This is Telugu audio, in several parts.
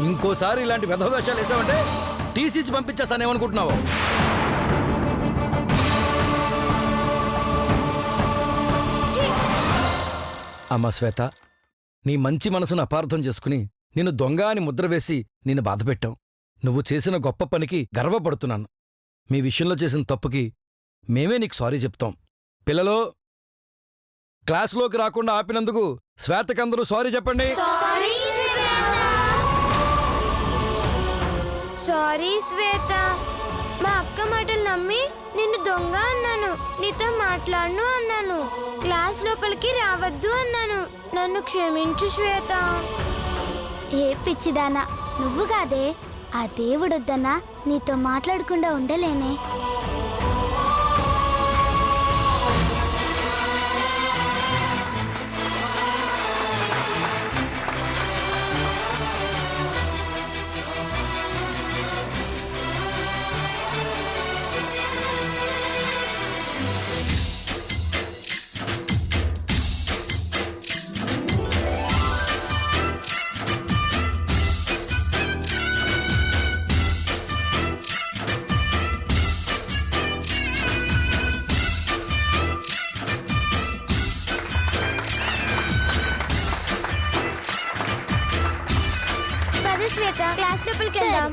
ఇంకోసారి ఇలాంటి వెధవేషాలు వేసావంటే టీసీచి పంపించేస్తానేమనుకుంటున్నావు? అమ్మా శ్వేత, నీ మంచి మనసును అపార్థం చేసుకుని నిన్ను దొంగ అని ముద్ర వేసి నిన్ను బాధపెట్టాం. నువ్వు చేసిన గొప్ప పనికి గర్వపడుతున్నాను. మీ విషయంలో చేసిన తప్పుకి మేమే నీకు సారీ చెప్తాం. పిల్లలు, క్లాసులోకి రాకుండా ఆపినందుకు శ్వేతకందరూ సారీ చెప్పండి. సారీ శ్వేత, మా అక్క మాటలు నమ్మి నిన్ను దొంగ అన్నాను, నీతో మాట్లాడను అన్నాను, క్లాస్ లోపలికి రావద్దు అన్నాను. నన్ను క్షమించు శ్వేత. ఏ పిచ్చిదానా, నువ్వు కాదే, ఆ దేవుడొద్దన్నా నీతో మాట్లాడకుండా ఉండలేనే. శ్వేత, క్లాస్ లోపలికి వెళ్దాం.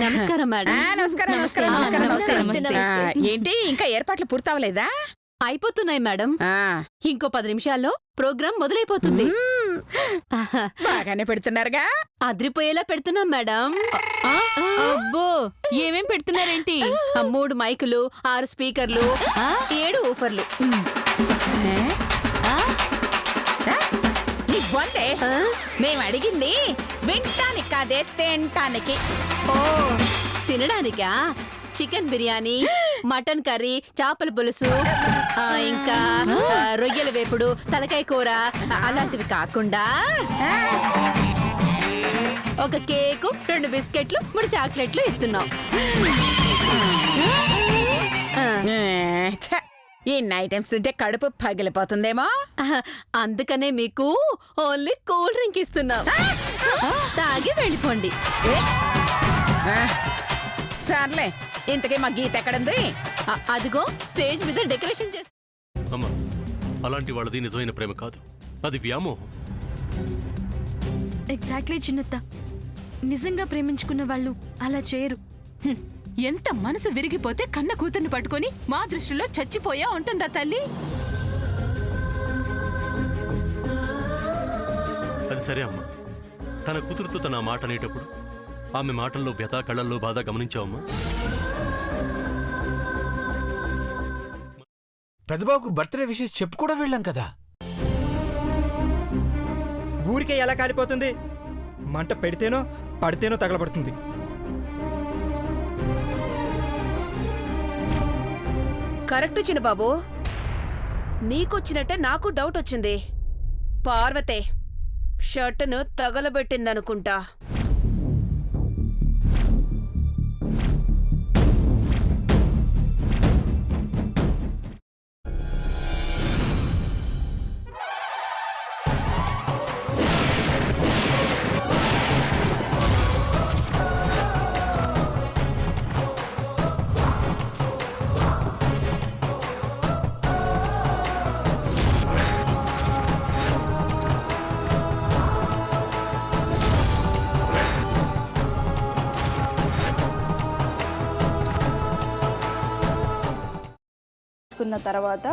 నమస్కారం మేడం. ఏంటి ఇంకా ఏర్పాట్లు పూర్తవలేదా? అయిపోతున్నాయి మేడం. ఇంకో 10 నిమిషాల్లో ప్రోగ్రాం మొదలైపోతుంది. బాగానే పెడుతున్నారుగా? అదిరిపోయేలా పెడుతున్నాం మేడం. అబ్బో, ఏమేం పెడుతున్నారేంటి? 3 మైకులు, 6 స్పీకర్లు, 7 ఊఫర్లు. మేము అడిగింది వింటానికి కాదే, తింటానికి. ఓ, తినడానికా? చికెన్ బిర్యానీ, మటన్ కర్రీ, చేపల పులుసు, ఇంకా రొయ్యల వేపుడు, తలకాయ కూర అలాంటివి కాకుండా ఒక కేకు, 2 బిస్కెట్లు, 3 చాక్లెట్లు ఇస్తున్నాం. ఈ ఐటమ్స్ తింటే కడుపు పగిలిపోతుందేమో, అందుకనే మీకు ఓన్లీ కూల్ డ్రింక్ ఇస్తున్నాం. తాగి వెళ్ళిపోండి. సర్లే, ఇంతకీ మా గీత ఎక్కడుంది? అదిగో స్టేజ్ మీద డెకరేషన్ చేస్తా. అమ్మా, అలాంటి వాళ్ళది నిజమైన ప్రేమ కాదు, అది వ్యామోహం. ఎగ్జాక్ట్లీ చిన్నత్త, నిజంగా ప్రేమించుకున్న వాళ్ళు అలా చేయరు. ఎంత మనసు విరిగిపోతే కన్న కూతుర్ని పట్టుకొని మా దృష్టిలో చచ్చిపోయా ఉంటుందా తల్లి? అది సరే అమ్మా, తన కూతురుతో తన మాట అనేటప్పుడు ఆమె మాటల్లో వ్యథ, కళ్ళల్లో బాధ గమనించావమ్మా? పెద్దబాబుకు బర్త్డే విషెస్ చెప్పు కూడా వెళ్ళాం కదా. ఊరికే ఎలా కాలిపోతుంది? మంట పెడితేనో పడితేనో తగలబడుతుంది. కరెక్ట్ చిన్నబాబు, నీకొచ్చినట్టే నాకు డౌట్ వచ్చింది. పార్వతే షర్టును తగలబెట్టిందనుకుంటా. తర్వాత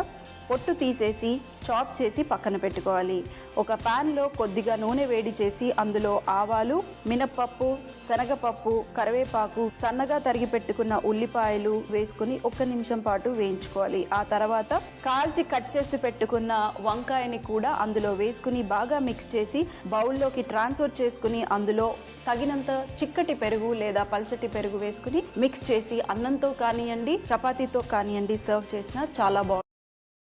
పొట్టు తీసేసి చాప్ చేసి పక్కన పెట్టుకోవాలి. ఒక ప్యాన్లో కొద్దిగా నూనె వేడి చేసి అందులో ఆవాలు, మినప్పప్పు, శనగపప్పు, కరివేపాకు, సన్నగా తరిగి పెట్టుకున్న ఉల్లిపాయలు వేసుకుని 1 నిమిషం పాటు వేయించుకోవాలి. ఆ తర్వాత కాల్చి కట్ చేసి పెట్టుకున్న వంకాయని కూడా అందులో వేసుకుని బాగా మిక్స్ చేసి బౌల్లోకి ట్రాన్స్ఫర్ చేసుకుని అందులో తగినంత చిక్కటి పెరుగు లేదా పల్చటి పెరుగు వేసుకుని మిక్స్ చేసి అన్నంతో కానివ్వండి, చపాతీతో కానివ్వండి సర్వ్ చేసినా చాలా బాగుంటుంది.